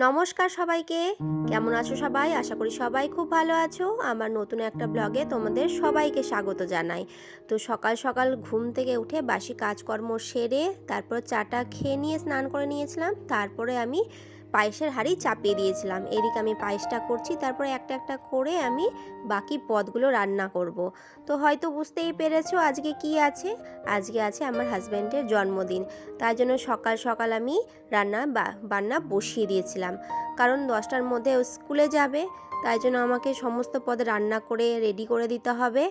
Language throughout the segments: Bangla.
নমস্কার সবাইকে। কেমন আছো সবাই? আশা করি সবাই খুব ভালো আছো। আমার নতুন একটা ব্লগে তোমাদের সবাইকে স্বাগত জানাই। তো সকাল সকাল ঘুম থেকে উঠে বাসি কাজকর্ম সেরে তারপর চাটা খেয়ে নিয়ে স্নান করে নিয়েছিলাম। তারপরে আমি পায়েসের হাঁড়ি চাপিয়ে দিয়েছিলাম। এদিকে আমি পায়েসটা করছি, তারপরে একটা একটা করে আমি বাকি পদগুলো রান্না করব। তো হয়তো বুঝতেই পেরেছো আজকে কি আছে। আজকে আছে আমার হাজব্যান্ডের জন্মদিন। তাই জন্য সকাল সকাল আমি বান্না বসিয়ে দিয়েছিলাম, কারণ 10টার মধ্যে ও স্কুলে যাবে। তাই জন্য আমাকে সমস্ত পদ রান্না করে রেডি করে দিতে হবে।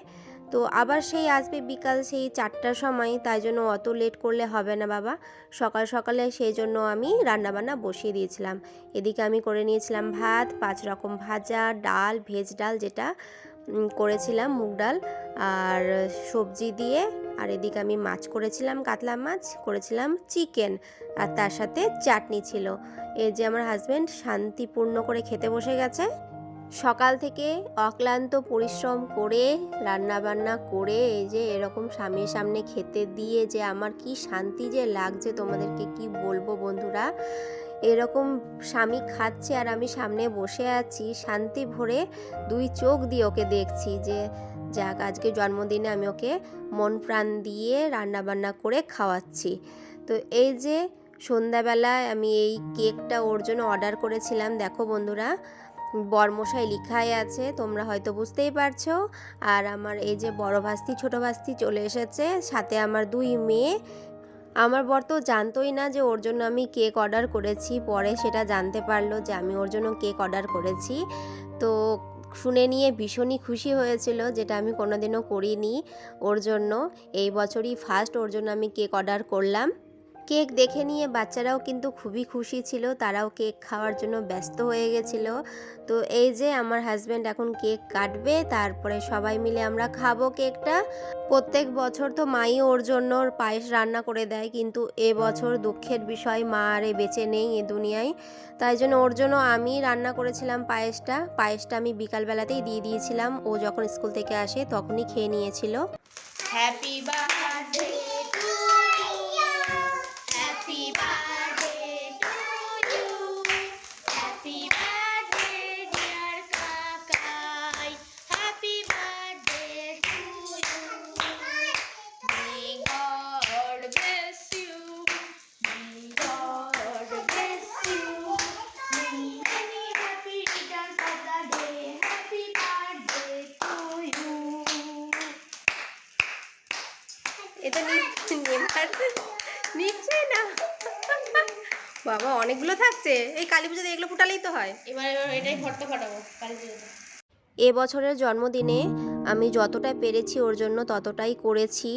তো আবার সেই আসবে বিকাল সেই 4টার সময়, তাই জন্য অত লেট করলে হবে না বাবা। সকাল সকালে সেই জন্য আমি রান্নাবান্না বসিয়ে দিয়েছিলাম। এদিকে আমি করে নিয়েছিলাম ভাত, 5 রকম ভাজা, ডাল, ভেজ ডাল যেটা করেছিলাম, মুগ ডাল আর সবজি দিয়ে। আর এদিকে আমি মাছ করেছিলাম, কাতলা মাছ করেছিলাম, চিকেন, আর তার সাথে চাটনি ছিল। এই যে আমার হাজব্যান্ড শান্তিপূর্ণ করে খেতে বসে গেছে। সকাল থেকে অক্লান্ত পরিশ্রম করে রান্নাবান্না করে এই যে এরকম স্বামীর সামনে খেতে দিয়ে যে আমার কি শান্তি যে লাগছে তোমাদেরকে কি বলবো বন্ধুরা। এরকম স্বামী খাচ্ছে আর আমি সামনে বসে আছি শান্তি ভরে 2 চোখ দিয়ে ওকে দেখছি যে যাক আজকে জন্মদিনে আমি ওকে মন প্রাণ দিয়ে রান্নাবান্না করে খাওয়াচ্ছি। তো এই যে সন্ধ্যাবেলায় আমি এই কেকটা ওর জন্য অর্ডার করেছিলাম। দেখো বন্ধুরা, বরমশাই লিখাই আছে, তোমরা হয়তো বুঝতেই পারছো। আর আমার এই যে বড় ভাস্তি ছোট ভাস্তি চলে এসেছে, সাথে আমার 2 মেয়ে। আমার বর তো জানতোই না যে ওর জন্য আমি কেক অর্ডার করেছি, পরে সেটা জানতে পারলো যে আমি ওর জন্য কেক অর্ডার করেছি। তো শুনে নিয়ে ভীষণই খুশি হয়েছিল, যেটা আমি কোনোদিনও করিনি ওর জন্য। এই বছরই ফার্স্ট ওর জন্য আমি কেক অর্ডার করলাম। কেক দেখে নিয়ে বাচ্চারাও কিন্তু খুবই খুশি ছিল, তারাও কেক খাওয়ার জন্য ব্যস্ত হয়ে গেছিল। তো এই যে আমার হাজব্যান্ড এখন কেক কাটবে, তারপরে সবাই মিলে আমরা খাবো কেকটা। প্রত্যেক বছর তো মাই ওর জন্য পায়েস রান্না করে দেয়, কিন্তু এবছর দুঃখের বিষয় মা আর বেঁচে নেই এ দুনিয়ায়। তাই জন্য ওর জন্য আমি রান্না করেছিলাম পায়েসটা আমি বিকালবেলাতেই দিয়ে দিয়েছিলাম, ও যখন স্কুল থেকে আসে তখনই খেয়ে নিয়েছিল। Happy birthday to you, happy birthday to you, happy birthday dear Kakai, happy birthday to you, may God bless you, may God bless you, many happy returns of the day, happy birthday to you. এটা নিশ্চয়ই না বাবা, অনেকগুলো থাকছে। এই কালী পুজোতে এগুলো ফুটালেই তো হয়। এবার এটাই ফটো ফাটাবো কালী পুজোতে। এবছরের জন্মদিনে আমি যতটা পেরেছি ওর জন্য ততটাই করেছি,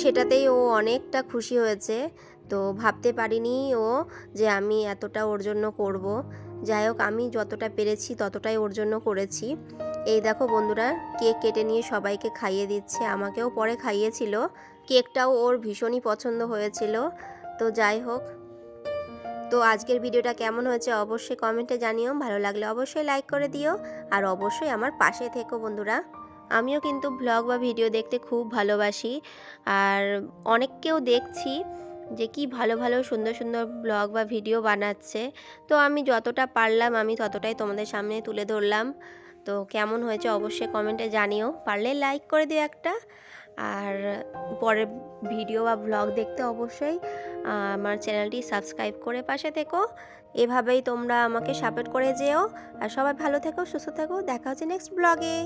সেটাতেই ও অনেকটা খুশি হয়েছে। তো ভাবতে পারিনি ও যে আমি এতটা ওর জন্য করব। যাই হোক, আমি যতটা পেরেছি ততটাই ওর জন্য করেছি। এই দেখো বন্ধুরা, কেক কেটে নিয়ে সবাইকে খাইয়ে দিচ্ছে, আমাকেও পরে খাইয়েছিল। কেকটাও ওর ভীষণই পছন্দ হয়েছিল। তো যাই হোক, তো আজকের ভিডিওটা কেমন হয়েছে অবশ্যই কমেন্টে জানিও। ভালো লাগলে অবশ্যই লাইক করে দিও, আর অবশ্যই আমার পাশে থেকো বন্ধুরা। আমিও কিন্তু ব্লগ বা ভিডিও দেখতে খুব ভালোবাসি, আর অনেককেও দেখছি যে কি ভালো ভালো সুন্দর সুন্দর ব্লগ বা ভিডিও বানাচ্ছে। তো আমি যতটা পারলাম আমি ততটাই তোমাদের সামনে তুলে ধরলাম। তো কেমন হয়েছে অবশ্যই কমেন্টে জানিও, পারলে লাইক করে দিও একটা। আর পরের ভিডিও বা ব্লগ দেখতে অবশ্যই আমার চ্যানেলটি সাবস্ক্রাইব করে পাশে থেকো। এভাবেই তোমরা আমাকে সাপোর্ট করে যেও। আর সবাই ভালো থেকো, সুস্থ থেকো, দেখা হচ্ছে নেক্সট ব্লগে।